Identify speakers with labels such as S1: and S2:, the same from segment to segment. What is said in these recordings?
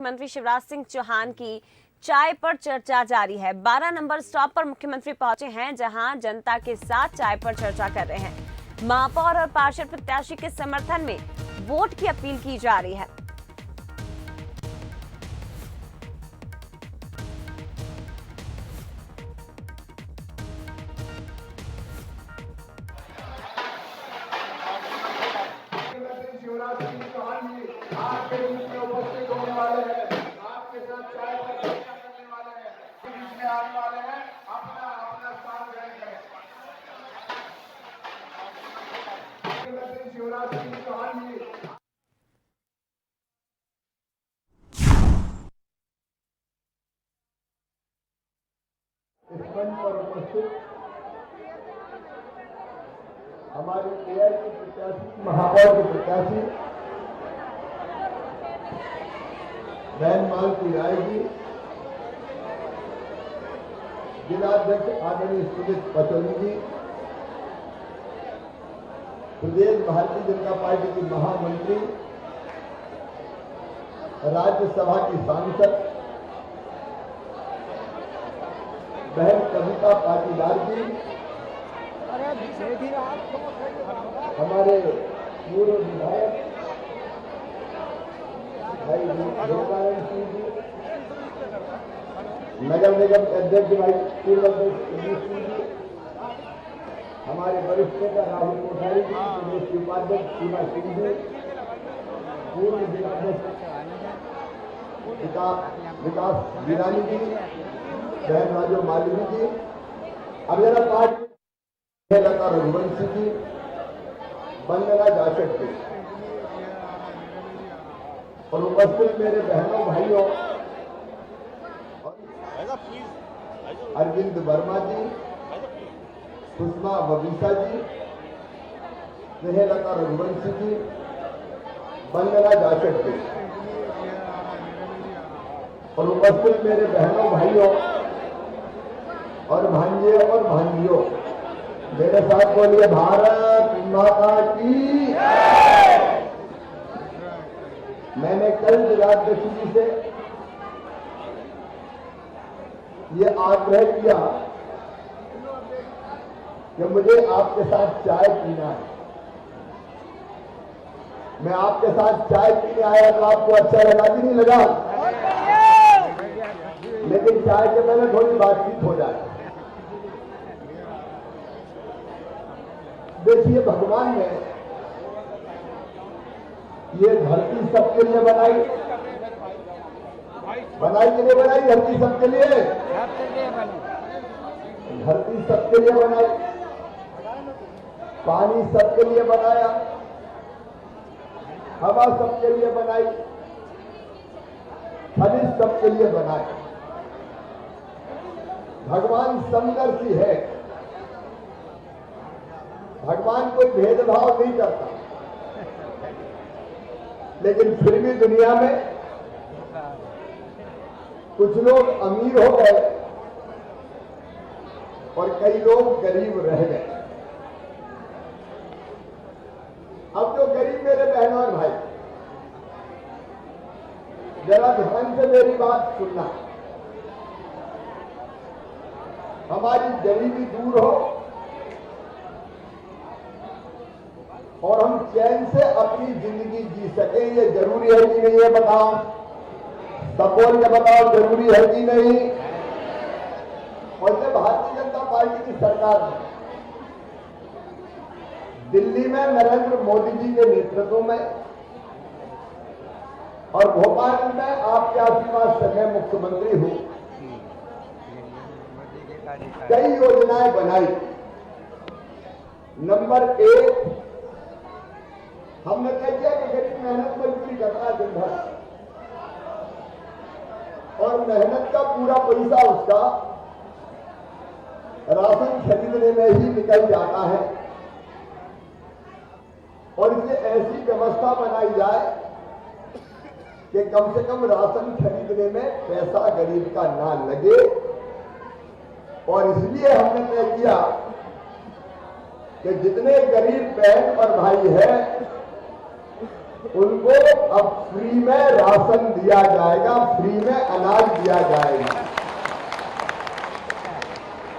S1: मुख्यमंत्री शिवराज सिंह चौहान की चाय पर चर्चा जारी है। 12 नंबर स्टॉप पर मुख्यमंत्री पहुंचे हैं, जहां जनता के साथ चाय पर चर्चा कर रहे हैं। महापौर और पार्षद प्रत्याशी के समर्थन में वोट की अपील की जा रही है।
S2: शिवराज सिंह चौहान जी आपके बीच में उपस्थित होने वाले हैं, आपके साथ चाय पर चर्चा करने वाले हैं, बीच में आने वाले हैं। अपना अपना स्थान ग्रहण करें। मुख्यमंत्री शिवराज सिंह चौहान जी इस मंच पर उपस्थित हमारे मेयर के प्रत्याशी, महापौर के प्रत्याशी बहन मालती राय जी, जिलाध्यक्ष आदरणीय सुमित पचौरी जी, प्रदेश भारतीय जनता पार्टी की महामंत्री, राज्यसभा की सांसद बहन कविता पाटीदार जी, हमारे पूर्व विधायक भाई गोपालन सिंह जी, नगर निगम अध्यक्ष भाई पूर्व अध्यक्ष सिंह जी, हमारे वरिष्ठ नेता राहुल कोठारी जी, प्रदेश के उपाध्यक्ष सीमा सिंह जी, पूर्व जिलाध्यक्ष विकास वीरानी जी, बहन राजो मालिनी जी, अब जरा पार्टी लता रघुवंशी जी, वंदना जाचक जी और उपस्थित मेरे बहनों भाइयों अरविंद वर्मा जी, सुषमा वबीसा जी, स्नेहलता रघुवंशी जी, वंदना जाचक जी और उपस्थित मेरे बहनों भाइयों और भांजे और भांजियों, मेरे साथ बोलिए भारत माता की जय। मैंने कल जिलाध्यक्ष जी से ये आग्रह किया कि मुझे आपके साथ चाय पीना है। मैं आपके साथ चाय पीने आया तो आपको अच्छा लगा कि नहीं लगा? लेकिन चाय के पहले थोड़ी बातचीत हो जाए। देखिए, भगवान ने ये धरती सबके लिए बनाई कि नहीं बनाई? धरती सबके लिए, धरती सबके लिए बनाई, पानी सबके लिए बनाया, हवा सबके लिए बनाई, खनिज सबके लिए बनाए। भगवान समदर्शी है, भगवान कोई भेदभाव नहीं करता, लेकिन फिर भी दुनिया में कुछ लोग अमीर हो गए और कई लोग गरीब रह गए। अब जो गरीब मेरे बहनों और भाई, जरा ध्यान से मेरी बात सुनना। हमारी गरीबी दूर हो और हम चैन से अपनी जिंदगी जी सके, ये जरूरी है कि नहीं? ये बताओ, सब बोल के बताओ, जरूरी है कि नहीं? और जब भारतीय जनता पार्टी की सरकार ने दिल्ली में नरेंद्र मोदी जी के नेतृत्व में और भोपाल में आपके आशीर्वाद से मैं मुख्यमंत्री हूं, कई योजनाएं बनाई। नंबर 1, हमने तय किया कि गरीब मेहनत मजदूरी करता है दिन भर और मेहनत का पूरा पैसा उसका राशन खरीदने में ही निकल जाता है, और इसलिए ऐसी व्यवस्था बनाई जाए कि कम से कम राशन खरीदने में पैसा गरीब का ना लगे। और इसलिए हमने तय किया कि जितने गरीब बहन और भाई हैं उनको अब फ्री में राशन दिया जाएगा, फ्री में अनाज दिया जाएगा।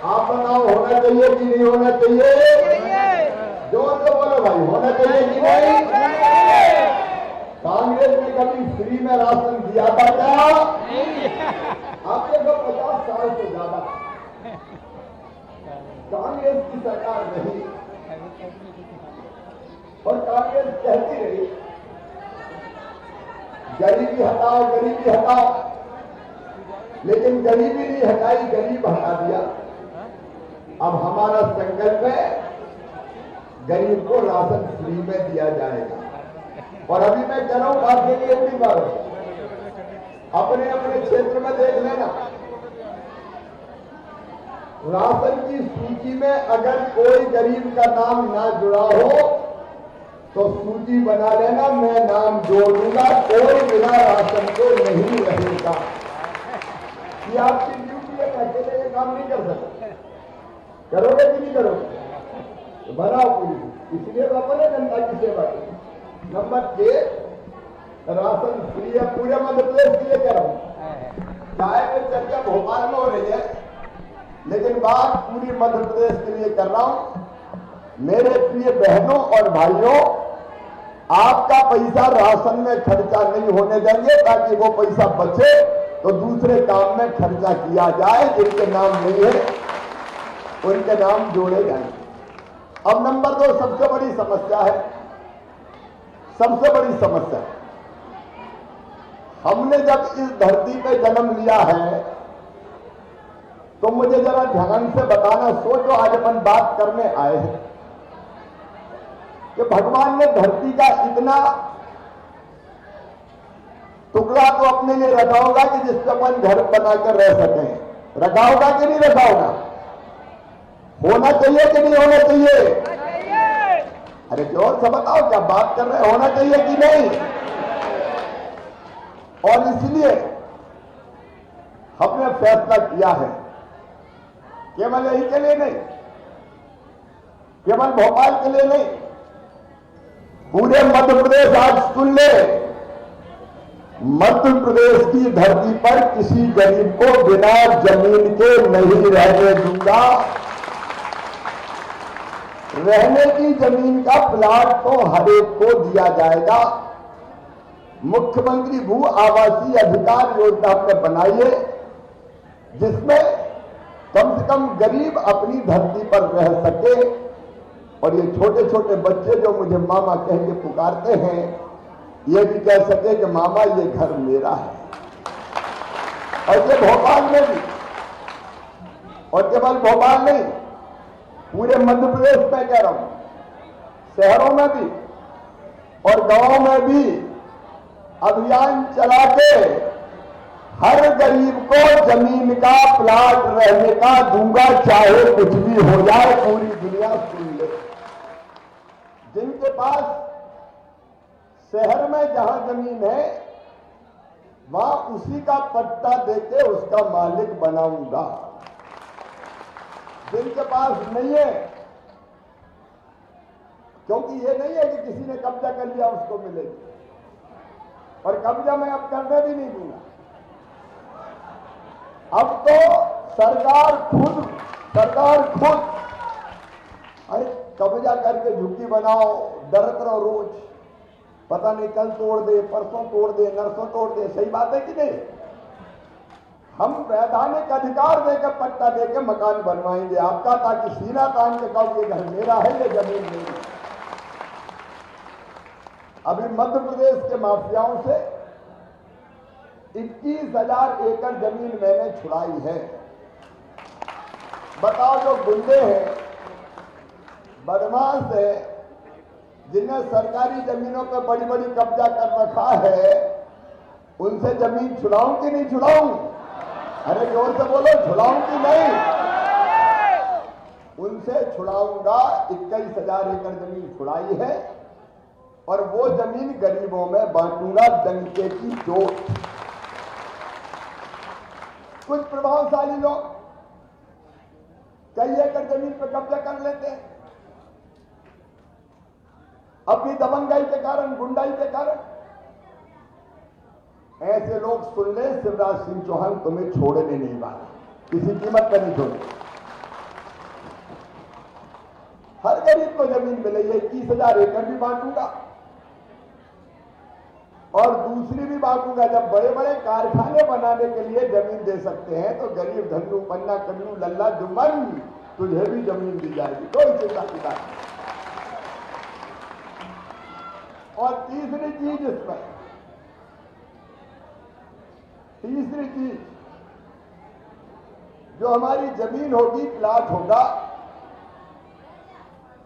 S2: आप बताओ होना चाहिए कि नहीं होना चाहिए? जोर से बोलो भाई, होना चाहिए कि नहीं? कांग्रेस ने कभी फ्री में राशन दिया था क्या? आपके तो 50 साल से ज्यादा कांग्रेस की सरकार रही और कांग्रेस कहती रही गरीबी हटाओ, गरीबी हटाओ, लेकिन गरीबी नहीं हटाई, गरीब हटा दिया। अब हमारा संकल्प है गरीब को राशन फ्री में दिया जाएगा। और अभी मैं कह रहा हूं आपके लिए भी बार अपने अपने क्षेत्र में देख लेना, राशन की सूची में अगर कोई गरीब का नाम ना जुड़ा हो तो सूची बना लेना, मैं नाम जोड़ दूंगा, कोई बिना राशन को नहीं रहेगा। ये आपकी ड्यूटी है, अकेले ये काम नहीं कर सकते। करोगे कि नहीं करोगे? तो बनाओ पूरी, इसलिए तो अपने जनता की सेवा की। नंबर 1, राशन फ्री है पूरे मध्य प्रदेश के लिए कह रहा हूं। चाहे वो चर्चा भोपाल में हो रही है, लेकिन बात पूरी मध्य प्रदेश के लिए कर रहा हूं। मेरे प्रिय बहनों और भाइयों, आपका पैसा राशन में खर्चा नहीं होने देंगे, ताकि वो पैसा बचे तो दूसरे काम में खर्चा किया जाए। जिनके नाम नहीं है उनके नाम जोड़े जाएंगे। अब नंबर 2 सबसे बड़ी समस्या है, सबसे बड़ी समस्या। हमने जब इस धरती पे जन्म लिया है तो मुझे जरा ध्यान से बताना, सोचो आज अपन बात करने आए हैं कि भगवान ने धरती का इतना टुकड़ा तो अपने लिए रखा होगा कि जिस पर अपन घर बनाकर रह सकें। रखा होगा कि नहीं रखा होगा? होना चाहिए कि नहीं होना चाहिए? अरे जोर से बताओ, क्या बात कर रहे हैं? होना चाहिए कि नहीं? और इसलिए हमने फैसला किया है, केवल यही के लिए नहीं, केवल भोपाल के लिए नहीं, पूरे मध्य प्रदेश आज सुन ले, मध्य प्रदेश की धरती पर किसी गरीब को बिना जमीन के नहीं रहने दूंगा। रहने की जमीन का प्लाट तो हर एक को दिया जाएगा। मुख्यमंत्री भू आवासीय अधिकार योजना हमने बनाई है, जिसमें कम से कम गरीब अपनी धरती पर रह सके। और ये छोटे छोटे बच्चे जो मुझे मामा कह के पुकारते हैं, ये भी कह सके कि मामा ये घर मेरा है। और ये भोपाल में भी, और केवल भोपाल नहीं, पूरे मध्य प्रदेश में कह रहा हूं, शहरों में भी और गांवों में भी अभियान चला के हर गरीब को जमीन का प्लाट रहने का दूंगा, चाहे कुछ भी हो जाए। पूरी दुनिया सुन ले, जिनके पास शहर में जहां जमीन है वहां उसी का पट्टा देके उसका मालिक बनाऊंगा। जिनके पास नहीं है, क्योंकि ये नहीं है कि किसी ने कब्जा कर लिया उसको मिलेगी, और कब्जा मैं अब करने भी नहीं दूंगा। अब तो सरकार खुद अरे कब्जा करके झुग्गी बनाओ, डरत रहो रोज, पता नहीं कल तोड़ दे, परसों तोड़ दे, नरसों तोड़ दे। सही बात है कि नहीं? हम वैधानिक अधिकार देकर पट्टा देकर मकान बनवाएंगे आपका, ताकि सीना तान के कहो ये घर मेरा है, ये जमीन मेरी। अभी मध्य प्रदेश के माफियाओं से 21,000 एकड़ जमीन मैंने छुड़ाई है। बताओ, जो गुंडे हैं, बदमाश है, जिन्हें सरकारी जमीनों पर बड़ी बड़ी कब्जा कर रखा है, उनसे जमीन छुड़ाऊं कि नहीं छुड़ाऊं? अरे जोर से बोलो, छुड़ाऊं कि नहीं? उनसे छुड़ाऊंगा। 21,000 एकड़ जमीन छुड़ाई है और वो जमीन गरीबों में बांटूंगा डंके की चोट। कुछ प्रभावशाली लोग कई एकड़ जमीन पर कब्जा कर लेते हैं। अपनी दबंगाई के कारण, गुंडाई के कारण। ऐसे लोग सुन ले, शिवराज सिंह चौहान तुम्हें छोड़ने नहीं वाला, किसी कीमत पर नहीं छोड़े। हर गरीब को जमीन मिलेगी, 21,000 एकड़ भी बांटूंगा और दूसरी भी बांटूंगा। जब बड़े बड़े कारखाने बनाने के लिए जमीन दे सकते हैं तो गरीब धन्नू, पन्ना, कन्नू, लल्ला, जुम्मन, तुझे भी जमीन दी जाएगी, कोई चिंता की बात नहीं। और तीसरी चीज इसमें, तीसरी चीज, जो हमारी जमीन होगी, प्लाट होगा,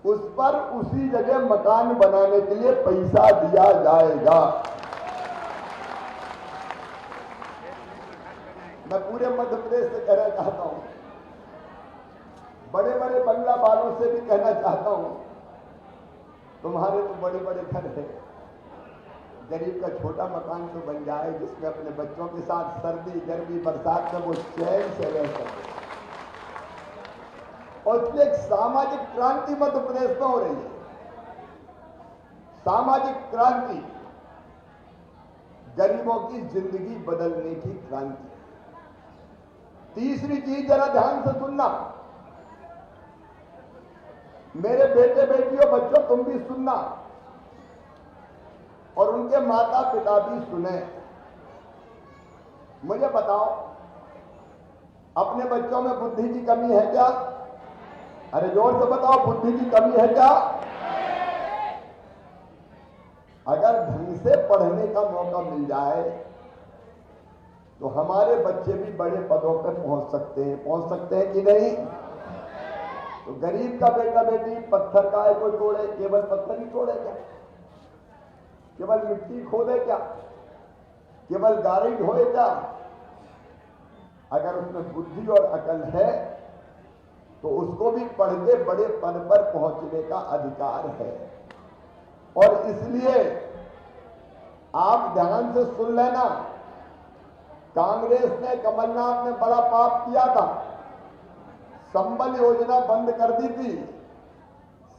S2: उस पर उसी जगह मकान बनाने के लिए पैसा दिया जाएगा। मैं पूरे मध्य प्रदेश से कहना चाहता हूं, बड़े बड़े बंगला वालों से भी कहना चाहता हूं, तुम्हारे तो बड़े बड़े घर हैं, गरीब का छोटा मकान तो बन जाए जिसमें अपने बच्चों के साथ सर्दी, गर्मी, बरसात में वो चैन से रह सके। और इसलिए एक सामाजिक क्रांति मध्य प्रदेश में हो रही है, सामाजिक क्रांति, गरीबों की जिंदगी बदलने की क्रांति। तीसरी चीज जरा ध्यान से सुनना, मेरे बेटे बेटियों, बच्चों, तुम भी सुनना और उनके माता पिता भी सुने। मुझे बताओ, अपने बच्चों में बुद्धि की कमी है क्या? अरे जोर से बताओ, बुद्धि की कमी है क्या? अगर ढंग से पढ़ने का मौका मिल जाए तो हमारे बच्चे भी बड़े पदों पर पहुंच सकते हैं कि नहीं? तो गरीब का बेटा बेटी पत्थर का है कोई तोड़े, केवल पत्थर ही तोड़े क्या? केवल मिट्टी खोदे क्या? केवल गाड़ी ढोए क्या? अगर उसमें बुद्धि और अकल है तो उसको भी पढ़ के बड़े पद पर पहुंचने का अधिकार है। और इसलिए आप ध्यान से सुन लेना, कांग्रेस ने, कमलनाथ ने बड़ा पाप किया था, संबल योजना बंद कर दी थी।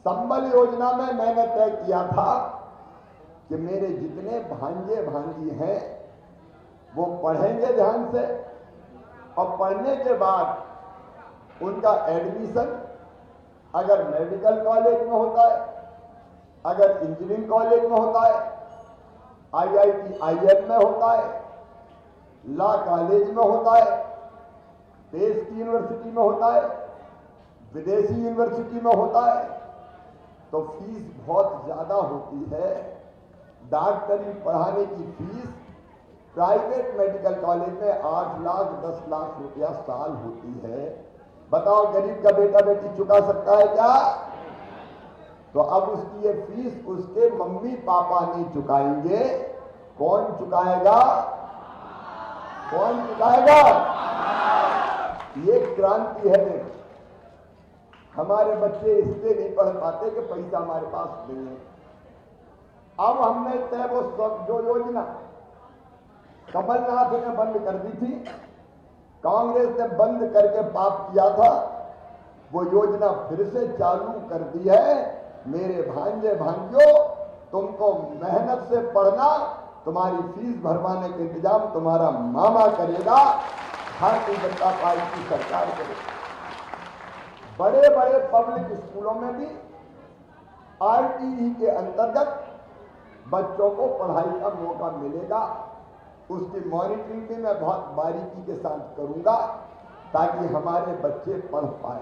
S2: संबल योजना में मैंने तय किया था कि मेरे जितने भांजे भांजी हैं वो पढ़ेंगे ध्यान से, और पढ़ने के बाद उनका एडमिशन अगर मेडिकल कॉलेज में होता है, अगर इंजीनियरिंग कॉलेज में होता है, IIT IIM में होता है, लॉ कॉलेज में होता है, देश की यूनिवर्सिटी में होता है, विदेशी यूनिवर्सिटी में होता है, तो फीस बहुत ज्यादा होती है। डॉक्टरी पढ़ाने की फीस प्राइवेट मेडिकल कॉलेज में 8 लाख 10 लाख रुपया साल होती है। बताओ, गरीब का बेटा बेटी चुका सकता है क्या? तो अब उसकी ये फीस उसके मम्मी पापा नहीं चुकाएंगे, कौन चुकाएगा? कौन चुकाएगा? ये क्रांति है। देखो, हमारे बच्चे इसलिए नहीं पढ़ पाते कि पैसा हमारे पास नहीं है। अब हमने तय वो सब जो योजना कमलनाथ ने बंद कर दी थी, कांग्रेस ने बंद करके पाप किया था, वो योजना फिर से चालू कर दी है। मेरे भांजे भांजियों, तुमको मेहनत से पढ़ना, तुम्हारी फीस भरवाने का इंतजाम तुम्हारा मामा करेगा, भारतीय जनता पार्टी की सरकार करेगी। बड़े बड़े पब्लिक स्कूलों में भी RTE के अंतर्गत बच्चों को पढ़ाई का मौका मिलेगा। उसकी मॉनिटरिंग भी मैं बहुत बारीकी के साथ करूंगा ताकि हमारे बच्चे पढ़ पाए।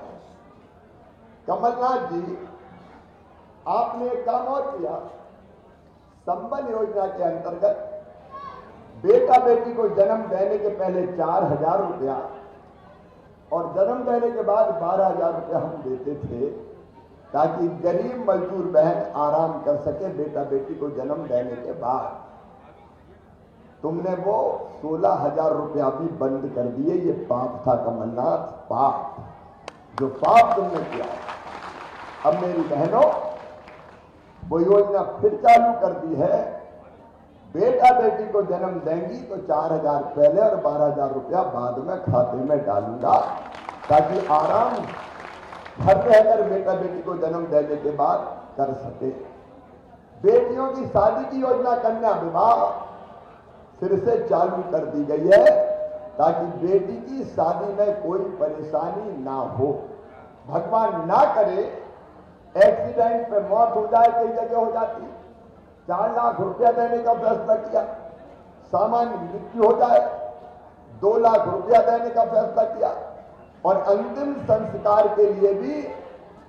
S2: कमलनाथ जी, आपने एक काम और किया, संबल योजना के अंतर्गत बेटा बेटी को जन्म देने के पहले 4,000 रुपया और जन्म देने के बाद 12,000 रुपया हम देते थे ताकि गरीब मजदूर बहन आराम कर सके बेटा बेटी को जन्म देने के बाद। तुमने वो 16,000 रुपया भी बंद कर दिए। ये पाप था कमलनाथ, पाप, जो पाप तुमने किया। अब मेरी बहनों, वो योजना फिर चालू कर दी है। बेटा बेटी को जन्म देंगी तो 4,000 पहले और 12,000 रुपया बाद में खाते में डालूंगा ताकि आराम घर रहकर बेटा बेटी को जन्म देने के बाद कर सके। बेटियों की शादी की योजना कन्या विवाह फिर से चालू कर दी गई है ताकि बेटी की शादी में कोई परेशानी ना हो। भगवान ना करे एक्सीडेंट में मौत हो जाए, कई जगह हो जाती, 4 लाख रुपया देने का फैसला किया। सामान्य मृत्यु हो जाए 2 लाख रुपया देने का फैसला किया। और अंतिम संस्कार के लिए भी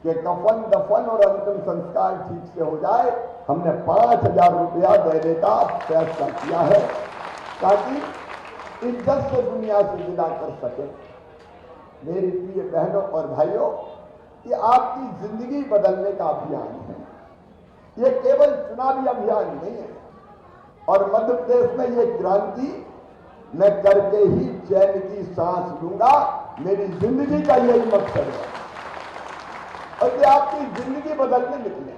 S2: कि कफन दफन और अंतिम संस्कार ठीक से हो जाए, हमने 5,000 रुपया देने का फैसला किया है ताकि इज्जत से दुनिया से विदा कर सके। मेरी प्रिय बहनों और भाइयों, ये आपकी जिंदगी बदलने का अभियान है, ये केवल चुनावी अभियान नहीं है। और मध्य प्रदेश में ये क्रांति मैं करके ही चैन की सांस लूंगा, मेरी जिंदगी का यही मकसद है। और ये आपकी जिंदगी बदलने निकले।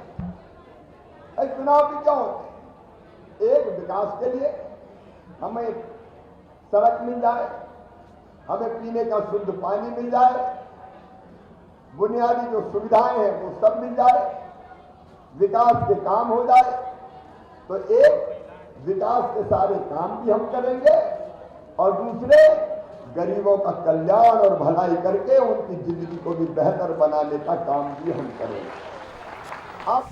S2: चुनाव भी क्या होते हैं? एक विकास के लिए हमें सड़क मिल जाए, हमें पीने का शुद्ध पानी मिल जाए, बुनियादी जो सुविधाएं हैं वो सब मिल जाए, विकास के काम हो जाए। तो एक विकास के सारे काम भी हम करेंगे और दूसरे गरीबों का कल्याण और भलाई करके उनकी जिंदगी को भी बेहतर बनाने का काम भी हम करेंगे। आप